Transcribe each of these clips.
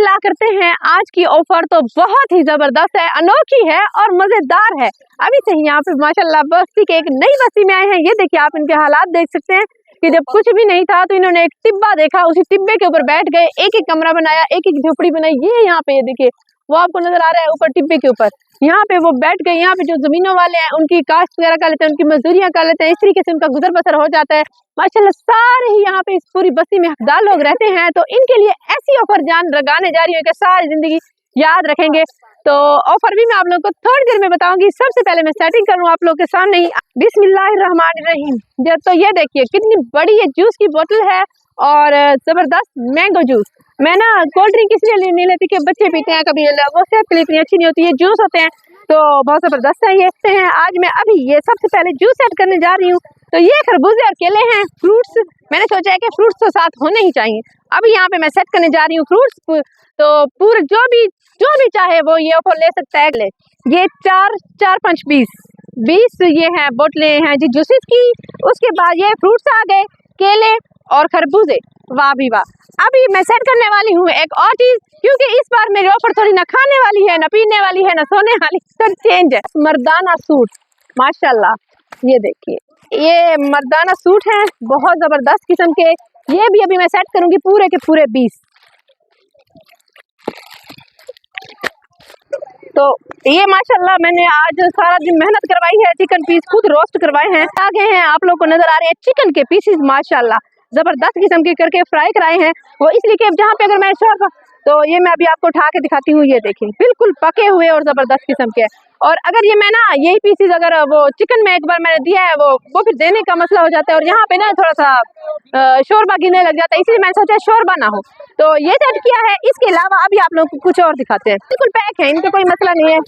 बिस्मिल्लाह करते हैं। आज की ऑफर तो बहुत ही जबरदस्त है, अनोखी है और मजेदार है। अभी से ही यहाँ पे माशाल्लाह बस्ती के एक नई बस्ती में आए हैं। ये देखिए, आप इनके हालात देख सकते हैं कि जब कुछ भी नहीं था तो इन्होंने एक टिब्बा देखा, उसी टिब्बे के ऊपर बैठ गए, एक एक कमरा बनाया, एक एक झोपड़ी बनाई। ये यहाँ पे, ये देखिए, वो आपको नजर आ रहा है ऊपर टिब्बे के ऊपर, यहाँ पे वो बैठ गए। यहाँ पे जो जमीनों वाले हैं उनकी काश्त वगैरह कर लेते हैं, उनकी मजदूरियां कर लेते हैं, इस तरीके से उनका गुजर बसर हो जाता है। माशाल्लाह सारे ही यहाँ पे इस पूरी बस्ती में हकदार लोग रहते हैं। तो इनके लिए ऐसी ऑफर जान लगाने जा रही है कि सारी जिंदगी याद रखेंगे। तो ऑफर भी मैं आप लोगों को थोड़ी देर में बताऊंगी। सबसे पहले मैं सेटिंग करूँ आप लोगों के सामने ही। बिस्मिल्लाहिर्रहमानिर्रहीम। तो ये देखिए कितनी बड़ी ये जूस की बोतल है और जबरदस्त मैंगो जूस। मैं ना कोल्ड ड्रिंक इसलिए नहीं लेती कि बच्चे पीते हैं, कभी वो सेहत के लिए इतनी अच्छी नहीं होती। ये जूस होते हैं तो बहुत जबरदस्त है ये हैं। आज मैं अभी ये सबसे पहले जूस सेट करने जा रही हूँ। तो ये खरबूजे और केले हैं, फ्रूट्स। मैंने सोचा है कि फ्रूट्स तो साथ होने ही चाहिए। अभी यहाँ पे मैं सेट करने जा रही हूँ फ्रूट्स। तो पूरे जो भी चाहे वो ये ऑफर ले सकता है। ये 4 5 20 ये हैं बोतलें हैं जी जूसेस की। उसके बाद ये फ्रूट्स आ गए, केले और खरबूजे। वाह भी वाह। अभी मैं सेट करने वाली हूँ एक और चीज, क्योंकि इस बार मेरी ऑफर थोड़ी ना खाने वाली है, ना पीने वाली है, ना सोने वाली, सब चेंज है। मर्दाना सूट, माशाल्लाह, ये देखिए, ये मर्दाना सूट है बहुत जबरदस्त किस्म के। ये भी अभी मैं सेट करूंगी पूरे के पूरे 20। तो ये माशाल्लाह मैंने आज सारा दिन मेहनत करवाई है। चिकन पीस खुद रोस्ट करवाए हैं। आगे हैं आप लोग को नजर आ रहे हैं चिकन के पीसेस, माशाल्लाह जबरदस्त किस्म के करके फ्राई कराए हैं। वो इसलिए कि जहाँ पे अगर मैं शोरबा, तो ये मैं अभी आपको उठा के दिखाती हूँ। ये देखिए बिल्कुल पके हुए और जबरदस्त किस्म के। और अगर ये मैं ना यही पीसेस अगर वो चिकन में एक बार मैंने दिया है वो फिर देने का मसला हो जाता है और यहाँ पे ना थोड़ा सा शोरबा गिरने लग जाता है, इसलिए मैंने सोचा शोरबा ना हो। तो ये सेट किया है। इसके अलावा अभी आप लोग को कुछ और दिखाते हैं। बिल्कुल पैक है, इनका कोई मसला नहीं है।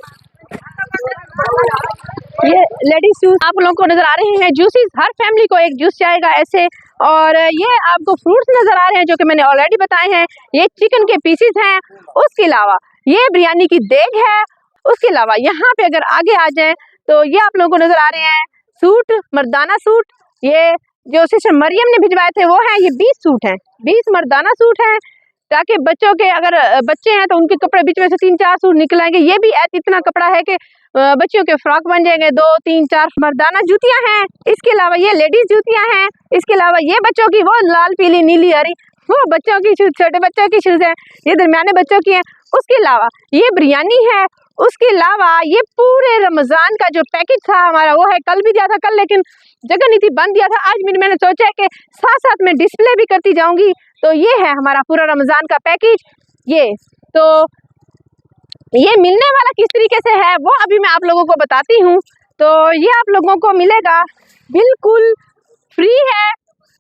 ये लेडीज जूस आप लोगों को नजर आ रहे हैं, जूसेस। हर फैमिली को एक जूस जाएगा ऐसे। और ये आपको फ्रूट्स नजर आ रहे हैं जो कि मैंने ऑलरेडी बताए हैं। ये चिकन के पीसेस हैं। उसके अलावा ये बिरयानी की देग है। उसके अलावा यहाँ पे अगर आगे आ जाए तो ये आप लोगों को नजर आ रहे हैं सूट, मर्दाना सूट। ये जो सिस्टर मरियम ने भिजवाए थे वो है। ये 20 सूट हैं, 20 मर्दाना सूट हैं, ताकि बच्चों के अगर बच्चे हैं तो उनके कपड़े बीच में से 3 4 सूट निकल आएंगे। ये भी इतना कपड़ा है कि बच्चियों के फ्रॉक बन जाएंगे। 2 3 4 मर्दाना जूतियां हैं। इसके अलावा ये लेडीज जूतियां हैं। इसके अलावा ये बच्चों की वो लाल पीली नीली हरी, वो बच्चों की शूज, छोटे बच्चों की शूज है। ये दरमियाने बच्चों की हैं। उसके अलावा ये बिरयानी है। उसके अलावा ये पूरे रमजान का जो पैकेज था हमारा वो है। कल भी दिया था, कल लेकिन जगह नहीं थी, बंद दिया था। आज मैंने सोचा है कि साथ साथ में डिस्प्ले भी करती जाऊंगी। तो ये है हमारा पूरा रमजान का पैकेज। ये मिलने वाला किस तरीके से है वो अभी मैं आप लोगों को बताती हूँ। तो ये आप लोगों को मिलेगा बिल्कुल फ्री है।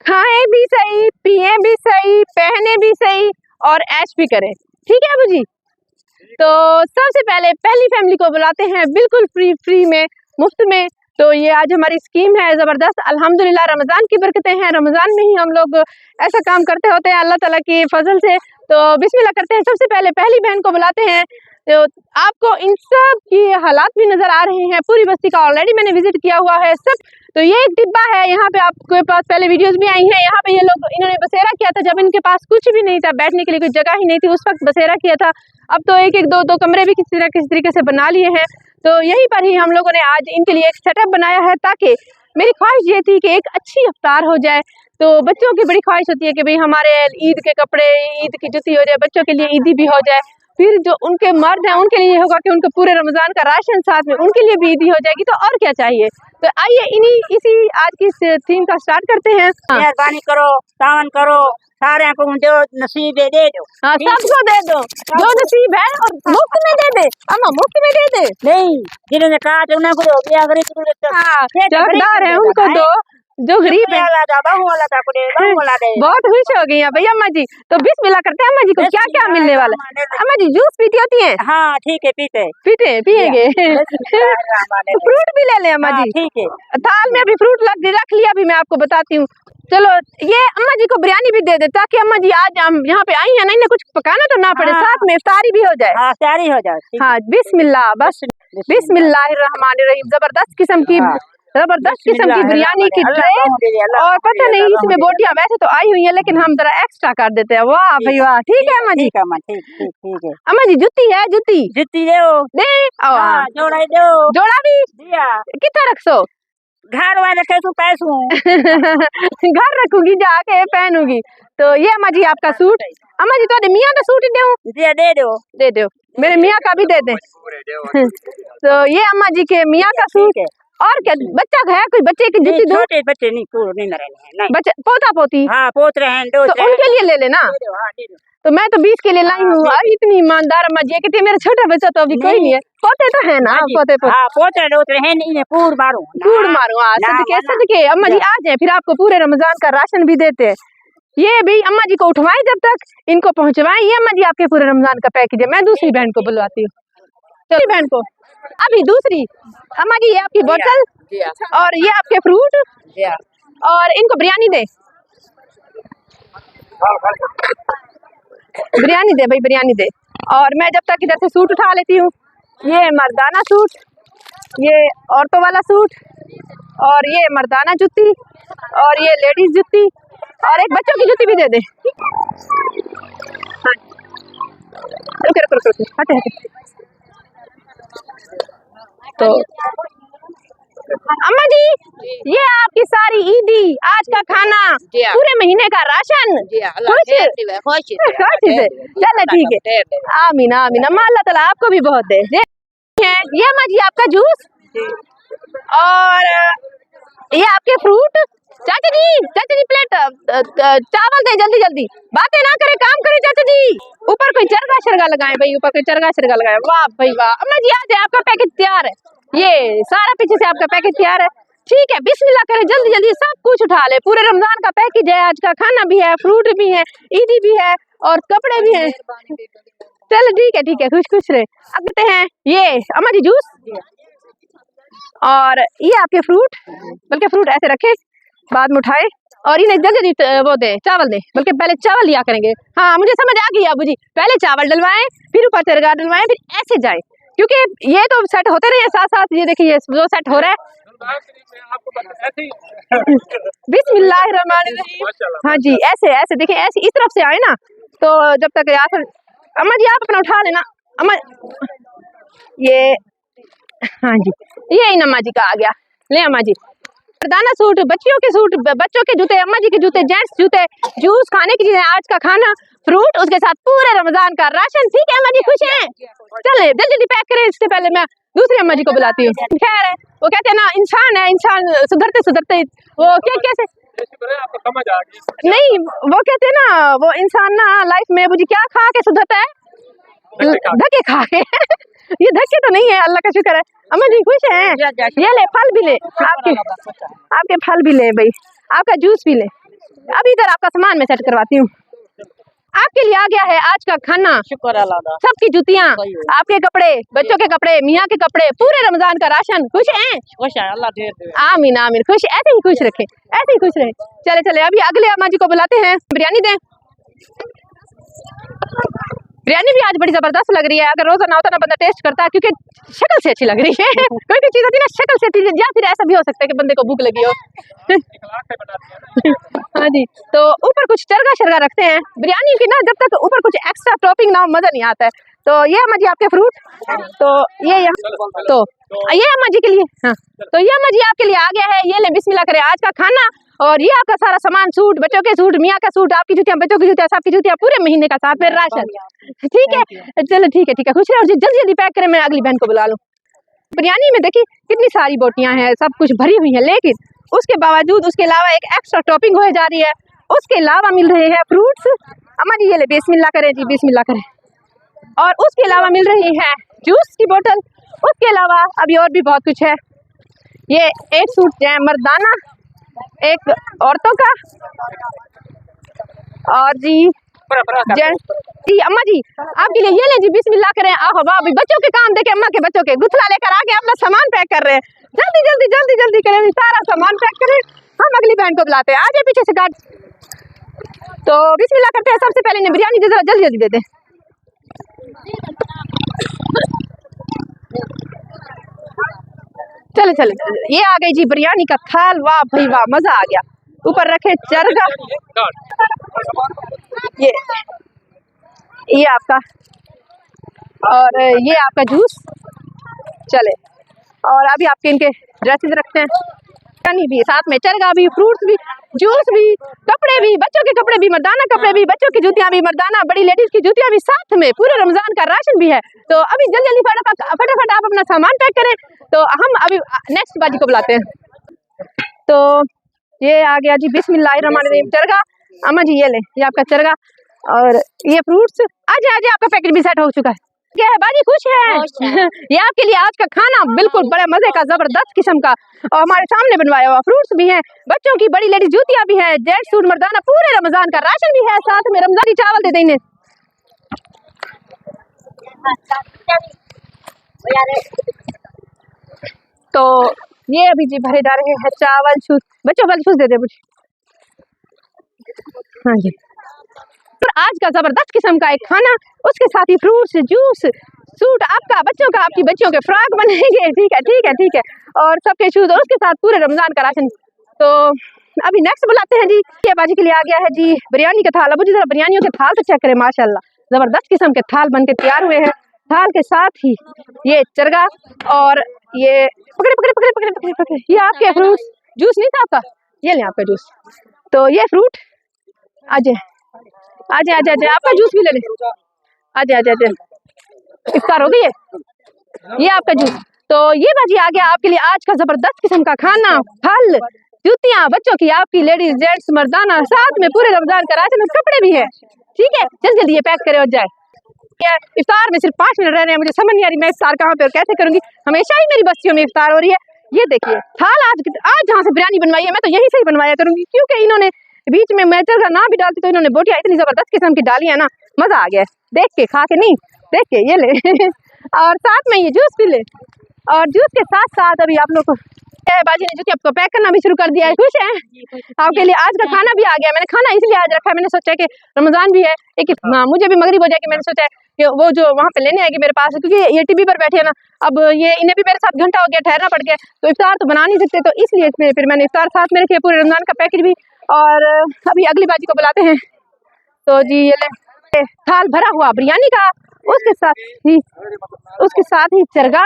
खाएं भी सही, पिए भी सही, पहने भी सही और ऐश भी करें। ठीक है अबू जी। तो सबसे पहले पहली फैमिली को बुलाते हैं बिल्कुल फ्री में, मुफ्त में। तो ये आज हमारी स्कीम है जबरदस्त। अल्हम्दुलिल्लाह रमजान की बरकतें हैं। रमजान में ही हम लोग ऐसा काम करते होते हैं अल्लाह ताला की फजल से। तो बिस्मिल्लाह करते हैं। सबसे पहले पहली बहन को बुलाते हैं। तो आपको इन सब की हालात भी नजर आ रहे हैं। पूरी बस्ती का ऑलरेडी मैंने विजिट किया हुआ है सब। तो ये एक डिब्बा है, यहाँ पे आपके पास पहले वीडियोस भी आई हैं। यहाँ पे ये लोग इन्होंने बसेरा किया था जब इनके पास कुछ भी नहीं था, बैठने के लिए कोई जगह ही नहीं थी, उस वक्त बसेरा किया था। अब तो एक एक दो कमरे भी किसी तरीके से बना लिए हैं। तो यहीं पर ही हम लोगों ने आज इनके लिए एक सेटअप बनाया है, ताकि मेरी ख्वाहिश ये थी कि एक अच्छी इफ्तार हो जाए। तो बच्चों की बड़ी ख्वाहिश होती है कि भाई हमारे ईद के कपड़े, ईद की जुती हो जाए, बच्चों के लिए ईदी भी हो जाए। फिर जो उनके मर्द हैं उनके लिए होगा कि उनके पूरे रमजान का राशन साथ में उनके लिए भी ईदी हो जाएगी। तो और क्या चाहिए। तो आइए इसी आज की थीम का स्टार्ट करते हैं। मेहरबानी करो, सावन करो, सारे को दो, नसीब दे दो। हाँ, सबको दे दो जो नसीब है, और मुफ्त में दे दे। अम्मा मुफ्त में दे दे। नहीं, जिन्होंने कहा तो उन्हें को दो, जो हकदार है उनको दो, जो गरीब है बहुत खुश हो गई है भैया अम्मा जी। तो बिस्मिल्लाह करते हैं अम्मा जी को। क्या क्या मिलने वाला है अम्मा जी? जूस पीती होती हैं? हाँ ठीक है, पिएंगे। फ्रूट भी ले लें अम्मा जी? ठीक है। थाल में अभी फ्रूट रख लिया, अभी मैं आपको बताती हूँ। चलो ये अम्मा जी को बिरयानी भी दे दे, ताकि अम्मा जी आज हम यहाँ पे आई है, नहीं कुछ पकाना तो ना पड़े। हाँ, साथ में इफ्तारी भी हो जाए। हाँ, इफ्तारी हो जाए। हाँ बिस्मिल्लाह, बस बिस्मिल्लाहिर्रहमानिर्रहीम। जबरदस्त किस्म की जबरदस्त किस्म की बिरयानी की ट्रे। और पता नहीं इसमें बोटियां वैसे तो आई हुई है, लेकिन हम जरा एक्स्ट्रा कर देते हैं। वाह भाई वाह, ठीक है अम्मा जी। ठीक है अम्मा, ठीक है। अम्मा जी जुत्ती है, जुत्ती जुत्ती दो दे। हाँ, जोड़ा दो जोड़ा भी दिया। कितना रखसो? घर वाले रखे तू पैसों घर रखूंगी, जाके पहनूंगी। तो ये अम्मा जी आपका सूट। अम्मा जी तो मियाँ का सूट ही दूं? दे दो दे दो, मेरे मियाँ का भी दे दे। तो ये अम्मा जी के मियाँ का सूट है। और क्या बच्चा है, कोई बच्चे की जुत्ती दूं? छोटे बच्चे नहीं, पूरे नहीं नहीं बच्चे पोता पोती? हाँ पोत रहे हैं, तो उनके लिए ले लेना। तो मैं तो 20 के लिए लाई हूँ। इतनी ईमानदार अम्मा जी, कहती मेरा छोटा बच्चा तो अभी कोई नहीं है। पोते तो है ना? पोते पोते डोते हैं नहीं, पूर मारो कूड़ मारो। सदके सदके अम्मा जी आ जाए, फिर आपको पूरे रमजान का राशन भी देते हैं। ये भी अम्मा जी को उठवाएं, जब तक इनको पहुंचवाएं। ये अम्मा जी आपके पूरे रमजान का पैकेज है। मैं दूसरी बहन को बुलवाती हूँ, दूसरी बहन को। अभी दूसरी अम्मा जी, ये आपकी बोतल और ये आपके फ्रूट, और इनको बिरयानी दे, बिरयानी दे भाई, बिरयानी दे। और मैं जब तक इधर से सूट उठा लेती हूँ। ये मर्दाना सूट, ये औरतों वाला सूट, और ये मर्दाना जुत्ती, और ये लेडीज जुत्ती, और एक बच्चों की जुत्ती भी दे दे। हाँ रुके रुके रुके, हटे हटे। तो अम्मा जी, ये आपकी सारी ईदी, आज का खाना, पूरे महीने का राशन। खुश है? चलो ठीक है, आमीन आमीन। अम्मा अल्लाह ताला आपको भी बहुत दे। ये अम्मा जी आपका जूस, और ये आपके फ्रूट। चाचा जी प्लेट चावल दे, जल्दी जल्दी, बातें ना करे, काम करे चाचा जी। ऊपर कोई चरगा शरगा लगाए भाई, ऊपर कोई चरगा शरगा लगाए। वाह भाई वाह। अम्मा जी आ जाए, आपका पैकेज तैयार है। ये सारा पीछे से आपका पैकेज तैयार है। ठीक है, बिस्मिल्लाह करें, जल्दी जल्दी सब कुछ उठा ले। पूरे रमजान का पैकेज है, आज का खाना भी है, फ्रूट भी है, ईदी भी है, और कपड़े भी हैं। चलो ठीक है, खुश खुश रहे। अब कहते हैं ये अम्मा जी जूस, और ये आपके फ्रूट, बल्कि फ्रूट ऐसे रखे, बाद में उठाए, और इन्हें जल्दी वो दे, चावल दे, बल्कि पहले चावल लिया करेंगे। हाँ मुझे समझ आ गई अबू जी, पहले चावल डलवाएं, फिर ऊपर चरगा डलवाएं, फिर ऐसे जाए, क्योंकि ये तो सेट होते रहे साथ साथ। ये देखिए वो सेट हो रहा है। बिस्मिल्लाहिर्रहमानिर्रहीम। हाँ जी, ऐसे ऐसे देखिए, ऐसे इस तरफ से आए ना, तो जब तक आखिर। अम्मा जी आप अपना उठा लेना। अम्मा ये, हाँ जी, ये इन अम्मा जी का आ गया। ले अम्मा जी, मर्दाना सूट, बच्चियों के सूट, बच्चों के जूते, अम्मा जी के जूते, जेंट्स जूते, जूस, खाने की चीजें, आज का खाना, फ्रूट, उसके साथ पूरे रमजान का राशन। ठीक है अम्मा जी, खुश हैं? चले जल्दी जल्दी पैक करें, इससे पहले मैं दूसरी अम्मा जी को बुलाती हूँ। खैर है, वो कहते हैं ना, इंसान है, इंसान सुधरते सुधरते वो क्या कैसे आपको समझ आ गई नहीं, वो कहते हैं ना, वो इंसान ना लाइफ में मुझे क्या खा के सुधरता है, धक्के खा के। ये धक्के तो नहीं है, अल्लाह का शुक्र है। अम्मा जी खुश हैं? ये ले फल भी ले, आपके फल भी ले भाई, आपका जूस भी ले। अभी इधर आपका सामान मैं सेट करवाती हूँ। आपके लिए आ गया है आज का खाना, शुक्र अल्लाह। सबकी जूतियाँ, आपके कपड़े, बच्चों के कपड़े, मियाँ के कपड़े, पूरे रमजान का राशन। खुश हैं? खुश है अल्लाह। आमीन आमीन, खुश, ऐसे ही खुश रखे, ऐसे ही खुश रहे। चले चले, अभी अगले अम्मा जी को बुलाते हैं। बिरयानी दें। बिरयानी भी आज बड़ी जबरदस्त लग रही है। अगर रोजा ना होता ना, बंदा टेस्ट करता है, क्योंकि शक्ल से अच्छी लग रही है। कोई भी चीज होती है ना, शक्ल से अच्छी, या फिर ऐसा भी हो सकता है कि बंदे को भूख लगी हो। हाँ जी, तो ऊपर कुछ चरगा शरगा रखते हैं बिरयानी की ना, जब तक ऊपर कुछ एक्स्ट्रा टॉपिंग ना हो, मजा नहीं आता है। तो ये अम्मा जी आपके फ्रूट, तो ये यहाँ, तो ये अम्मा जी के लिए, हाँ, तो ये अम्मा जी आपके लिए आ गया है। ये ले, बिस्मिल्लाह करें, आज का खाना, और ये आपका सारा सामान, सूट, बच्चों के सूट, मियाँ का सूट, आपकी जूतियाँ, बच्चों की जूतियाँ, सबकी जूतियाँ, पूरे महीने का साथ में राशन। ठीक है, चलो ठीक है, खुश रहे, और जल्दी जल्दी पैक करें, मैं अगली बहन को बुला लूँ। बिरयानी में देखिए कितनी सारी बोटियां हैं, सब कुछ भरी हुई है, लेकिन उसके बावजूद उसके अलावा एक एक्स्ट्रा टॉपिंग हो जा रही है। उसके अलावा मिल रहे हैं फ्रूट्स। अम्मा जी ये ले, बिस्मिल्लाह करें जी, बिस्मिल्लाह करें। और उसके अलावा मिल रही है जूस की बोतल। उसके अलावा अभी और भी बहुत कुछ है। ये एक सूट है मर्दाना, एक औरतों का, और जी जी अम्मा जी आपके लिए ये ले जी, बिस्मिल्लाह करें। आहो वाह भाई, बच्चों के काम देखे, अम्मा के बच्चों के गुथला लेकर आके अपना सामान पैक कर रहे हैं। जल्दी जल्दी जल्दी जल्दी करें, सारा सामान पैक करें। हम अगली बहन को बुलाते हैं, आजे पीछे से काट। तो बिस्मिल्लाह करते हैं। सबसे पहले इन्हें बिरयानी दे, जल्दी जल्दी दे दे। चले चले चले। ये आ गई जी बिरयानी का थाल, वाह भाई वाह, मजा आ गया। ऊपर रखे चरगा, ये आपका, और ये आपका जूस। चले, और अभी आपके इनके ड्रेसेस रखते हैं, बिरयानी भी साथ में, चरगा भी, फ्रूट्स भी, जूस भी, कपड़े भी, बच्चों के कपड़े भी, मर्दाना कपड़े भी, बच्चों की जूतियां भी, मर्दाना बड़ी लेडीज की जूतियां भी, साथ में पूरे रमजान का राशन भी है। तो अभी जल्दी जल्दी फटाफट आप अपना सामान पैक करें। तो हम अभी नेक्स्ट बाजी को बुलाते हैं। तो ये आ गया जी, बिस्मिल्लाहिर्रहमानिर्रहीम, चरगा। अम्मा जी ये ले, ये आपका चरगा, और ये फ्रूट्स। आज आपका पैकेट भी सेट हो चुका है। क्या है बाजी, खुश है? ये आपके लिए आज का खाना बिल्कुल बड़े मजे का, जबरदस्त किस्म का, और हमारे सामने बनवाया हुआ फ्रूट्स भी हैं, बच्चों की बड़ी लेडीज जूतियां भी हैं, जेंट्स सूट, मर्दाना, पूरे रमजान का राशन भी है, साथ में रमजानी चावल दे देंगे। तो ये अभी जी भरे जा रहे हैं चावल, शूज, बच्चों वाले शूज दे दे मुझे। हाँ जी, तो आज का जबरदस्त किस्म का एक खाना, उसके साथ ही फ्रूट्स, जूस, सूट आपका, बच्चों का, आपकी बच्चियों के फ्रॉक बनेंगे। ठीक है ठीक है ठीक है, और सबके शूज, और उसके साथ पूरे रमजान का राशन। तो अभी नेक्स्ट बुलाते हैं जी। ये बाजी के लिए आ गया है जी बिरयानी का थाल। अब जी जरा बिरयानियों के थाल तो चेक करें, माशाल्लाह जबरदस्त किस्म के थाल बन के तैयार हुए हैं। थाल के साथ ही ये चरगा, और ये पकड़े पकड़े पकड़े पकड़े पकड़े पकड़े, ये आपके फ्रूट्स, जूस नहीं था आपका, ये ले आपका जूस। तो ये फ्रूट, आजे आजे आजे आजे, आपका जूस भी ले ले, आजे आजे आजे, इफ्तार हो गई है, ये आपका जूस। तो ये बाजी आ गया आपके लिए आज का जबरदस्त किस्म का खाना, फल, जूतियां, बच्चों की, आपकी, लेडीज, जेंट्स, मर्दाना, साथ में पूरे रमजान का राशन, कपड़े भी है। ठीक है, जल्दी जल्दी ये पैक करे और जाए। इफ्तार में सिर्फ 5 मिनट रह रहे हैं, मुझे समझ नहीं आ रही मैं इफ्तार कहाँ पे और कैसे करूंगी। हमेशा ही मेरी बस्तियों में इफ्तार हो रही है। ये देखिए थाल, आज जहाँ से बिरयानी बनवाई है, मैं तो यही से ही बनवाया करूंगी, क्योंकि इन्होंने बीच में मैटर का नाम भी डालती, तो इन्होंने बोटियां इतनी जबरदस्त किस्म की डाली है ना, मजा आ गया देख के, खा के नहीं, देख के। ये ले और साथ में ये जूस भी ले, और जूस के साथ साथ अभी आप लोग को बाजी ने जो कि आपको पैक करना भी शुरू कर दिया है। खुश है? आपके लिए आज का खाना भी आ गया। मैंने खाना इसलिए आज रखा है, मैंने सोचा कि रमजान भी है, एक मुझे भी मगरिब हो जाएगी, मैंने सोचा कि वो जो वहाँ पे लेने आएगी मेरे पास, क्योंकि ये टीवी पर बैठे है ना, अब ये इन्हें भी मेरे साथ घंटा हो गया, ठहरना पड़ गया, तो इफ्तार तो बना नहीं सकते, तो इसलिए इसमें फिर मैंने इफ्तार साथ में रखे, पूरे रमजान का पैकेट भी। और अभी अगली बाजी को बुलाते हैं। तो जी ये ले थाल भरा हुआ बिरयानी का, उसके साथ ही चरगा,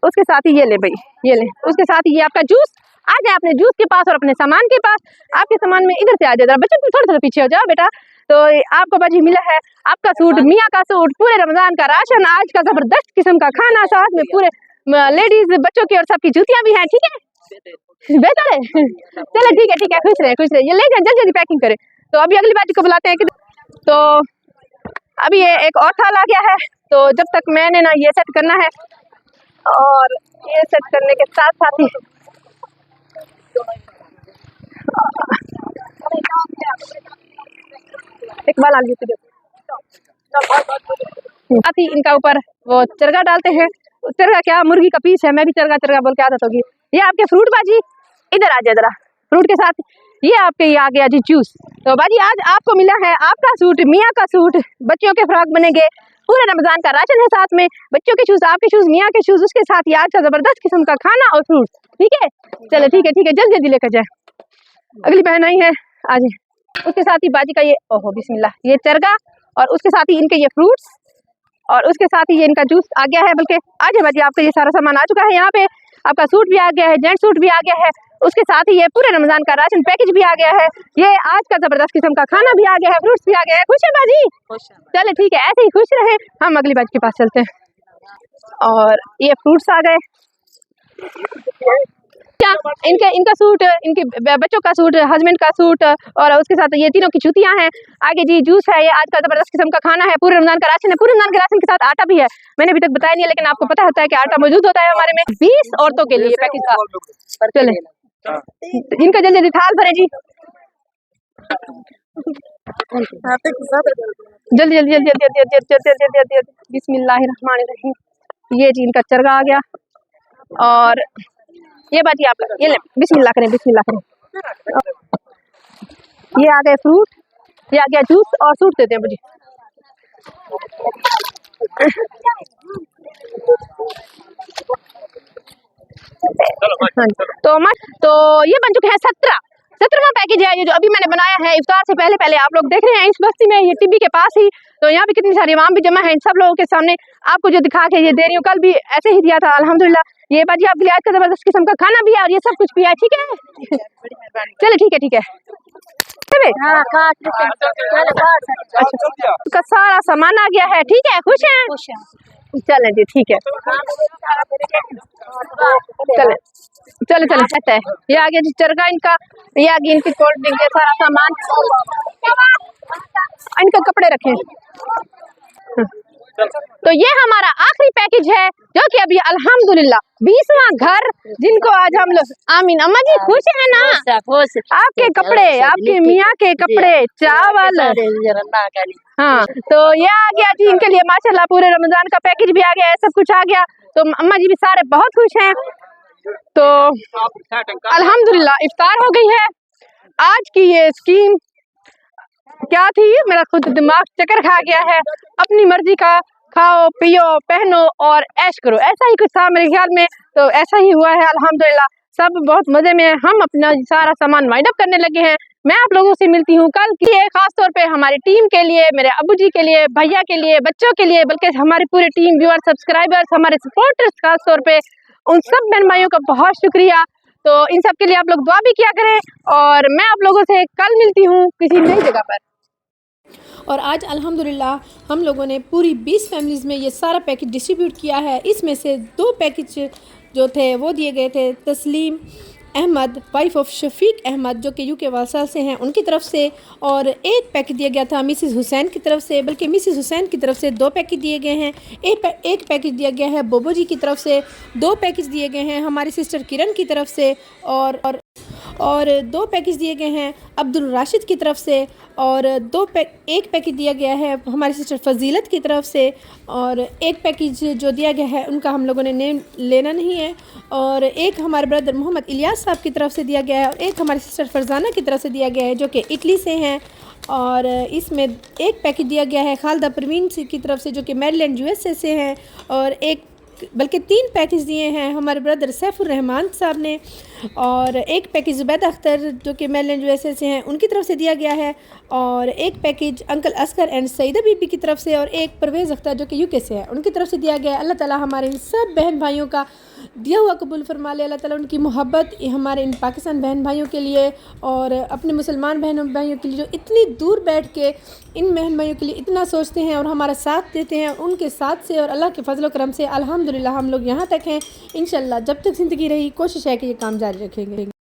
उसके साथ ही ये ले भाई, ये ले, उसके साथ ही ये आपका जूस। आ जाए अपने जूस के पास और अपने सामान के पास। आपके सामान में इधर से आ जाए, बच्चों तुम थोड़ा पीछे हो जाओ बेटा। तो आपको बाजी मिला है आपका सूट, मियाँ का सूट, पूरे रमजान का राशन, आज का जबरदस्त किस्म का खाना, साथ में पूरे लेडीज, बच्चों की और सबकी जूतियां भी हैं। ठीक है, बेहतर है। चलो ठीक है, खुश रहे। ये ले जाए, जल्दी जल्दी पैकिंग करें। तो अभी अगली बाजी को बुलाते हैं। तो अभी ये एक और थाल आ गया है, तो जब तक मैंने ना ये सेट करना है, और ये सेट करने के साथ साथ ही एक बाल आलू साथ ही इनका ऊपर वो चरगा डालते हैं। चरगा क्या, मुर्गी का पीस है, मैं भी चरगा बोल के आदत होगी। ये आपके फ्रूट बाजी, इधर आ जाए जरा, फ्रूट के साथ ये आपके ये आ गया जी जूस। तो बाजी आज आपको मिला है आपका सूट, मियाँ का सूट, बच्चों के फ्रॉक बनेंगे, पूरे रमजान का राशन है, साथ में बच्चों के शूज, आपके शूज, मियाँ के शूज, उसके साथ ही आज का जबरदस्त किस्म का खाना और फ्रूट। ठीक है, चलो ठीक है, जल्दी जल्दी लेकर जाए। अगली बहन आई है, आज उसके साथ ही बाजी का ये, ओहो बिस्मिल्लाह, ये चरगा, और उसके साथ ही इनके ये फ्रूट्स, और उसके साथ ही ये इनका जूस आ गया है। बल्कि आज है बाजी आपका ये सारा सामान आ चुका है। यहाँ पे आपका सूट भी आ गया है, जेंट्स सूट भी आ गया है, उसके साथ ही ये पूरे रमजान का राशन पैकेज भी आ गया है, ये आज का जबरदस्त किस्म का खाना भी आ गया है, फ्रूट्स भी आ गया है। खुश है बाजी? चले ठीक है, ऐसे ही खुश रहे। हम अगली बाजी के पास चलते हैं। और ये फ्रूट्स आ गए, इनका सूट, इनके बच्चों का सूट, हस्बैंड का सूट, और उसके साथ ये तीनों की जूतियां हैं। आगे जी जूस है, ये आज का जबरदस्त किस्म का खाना है, पूरे रमजान का राशन है, पूरे रमजान के राशन के साथ आटा भी है। मैंने अभी तक बताया नहीं है, लेकिन आपको पता होता है कि आटा मौजूद होता है हमारे में 20 औरतों के लिए पैकेज का। चले इनका जल्दी जल्दी थाल भरे जी, जल्दी जल्दी जल्दी जल्दी जल्दी जल्दी। बिस्मिल्लाहिर्रहमानिर्रहीम। ये जी इनका चरगा आ गया, और ये बाजी आप ये ले, बिस्मिल्लाह करें, बिस्मिल्लाह करें। ये आ गए फ्रूट, ये आ गया जूस, और सूट देते हैं मुझे। हाँ जी। तो ये बन चुके हैं 17वां पैकेज है ये जो अभी मैंने बनाया है इफ्तार से पहले पहले। आप लोग देख रहे हैं इस बस्ती में, ये टिब्बी के पास ही, तो यहाँ पे कितनी सारी आवाम भी जमा है। इन सब लोगों के सामने आपको जो दिखा के ये दे रही हूँ, कल भी ऐसे ही दिया था अल्हम्दुलिल्लाह। ये बाजी आपके लिए आज का जबरदस्त किस्म का खाना भी है और ये सब कुछ भी है, ठीक है। चलो ठीक है का सारा सामान आ गया है, ठीक है। खुश हैं? चलें जी, ठीक है। चले कहता है ये आ गया जी चरगा इनका, ये आ गई इनकी कोल्ड ड्रिंक, ये सारा सामान, इनके कपड़े रखे। तो ये हमारा आखिरी पैकेज है जो कि अभी अल्हम्दुलिल्लाह 20वां घर जिनको आज हम लोग, आमीन। अम्मा जी खुश है ना? आपके कपड़े, आपके मियाँ के कपड़े, चावल, हाँ। तो ये आ गया जी इनके लिए माशाल्लाह, पूरे रमजान का पैकेज भी आ गया है, सब कुछ आ गया। तो अम्मा जी भी सारे बहुत खुश हैं। तो अल्हम्दुलिल्लाह इफ्तार हो गई है। आज की ये स्कीम क्या थी, मेरा खुद दिमाग चक्कर खा गया है। अपनी मर्जी का खाओ पियो पहनो और ऐश करो, ऐसा ही कुछ था मेरे ख्याल में। तो ऐसा ही हुआ है अल्हम्दुलिल्लाह, सब बहुत मजे में। हम अपना सारा सामान वाइंड अप करने लगे हैं। मैं आप लोगों से मिलती हूँ कल की है, खास तौर पे हमारी टीम के लिए, मेरे अब्बू जी के लिए, भैया के लिए, बच्चों के लिए, बल्कि हमारी पूरी टीम, व्यूअर, सब्सक्राइबर्स, हमारे सपोर्टर्स, खास तौर पे उन सब बहन भाइयों का बहुत शुक्रिया। तो इन सब के लिए आप लोग दुआ भी किया करें और मैं आप लोगों से कल मिलती हूँ किसी नई जगह पर। और आज अल्हम्दुलिल्लाह हम लोगों ने पूरी 20 फैमिलीज़ में ये सारा पैकेज डिस्ट्रीब्यूट किया है। इसमें से 2 पैकेज जो थे वो दिए गए थे तस्लीम अहमद, वाइफ ऑफ शफीक अहमद, जो कि यूके वालसा से हैं, उनकी तरफ से। और एक पैकेज दिया गया था मिसिज़ हुसैन की तरफ से, बल्कि मिसिज़ हुसैन की तरफ से 2 पैकेज दिए गए हैं। एक पैकेज दिया गया है बोबो जी की तरफ से, 2 पैकेज दिए गए हैं हमारी सिस्टर किरण की तरफ से, और 2 पैकेज दिए गए हैं अब्दुल राशिद की तरफ से, और एक पैकेज दिया गया है हमारी सिस्टर फजीलत की तरफ से, और एक पैकेज जो दिया गया है उनका हम लोगों ने नेम लेना नहीं है, और एक हमारे ब्रदर मोहम्मद इलियास साहब की तरफ से दिया गया है, और एक हमारी सिस्टर फरजाना की तरफ से दिया गया है जो कि इटली से हैं। और इसमें एक पैकेज दिया गया है खालदा परवीन की तरफ से जो कि मैरीलैंड यूएसए से हैं, और बल्कि 3 पैकेज दिए हैं हमारे ब्रदर सैफुर रहमान साहब ने, और एक पैकेज ज़ुबैदा अख्तर जो कि मैरीलैंड यूएसए से हैं उनकी तरफ से दिया गया है, और एक package uncle Asghar and Saeeda Bibi की तरफ से, और एक परवेज़ अख्तर जो कि यूके से है उनकी तरफ से दिया गया है। अल्लाह ताला हमारे इन सब बहन भाइयों का दिया हुआ कबूल फरमा ले। अल्लाह ताला उनकी मोहब्बत हमारे इन पाकिस्तान बहन भाइयों के लिए और अपने मुसलमान बहनों भाइयों के लिए जो इतनी दूर बैठ के इन बहन भाइयों के लिए इतना सोचते हैं और हमारा साथ देते हैं, उनके साथ से और अल्लाह के फजल करम से अल्हम्दुलिल्लाह हम लोग यहाँ तक हैं। इंशाल्लाह जब तक ज़िंदगी रही कोशिश है कि ये काम जारी रखेंगे।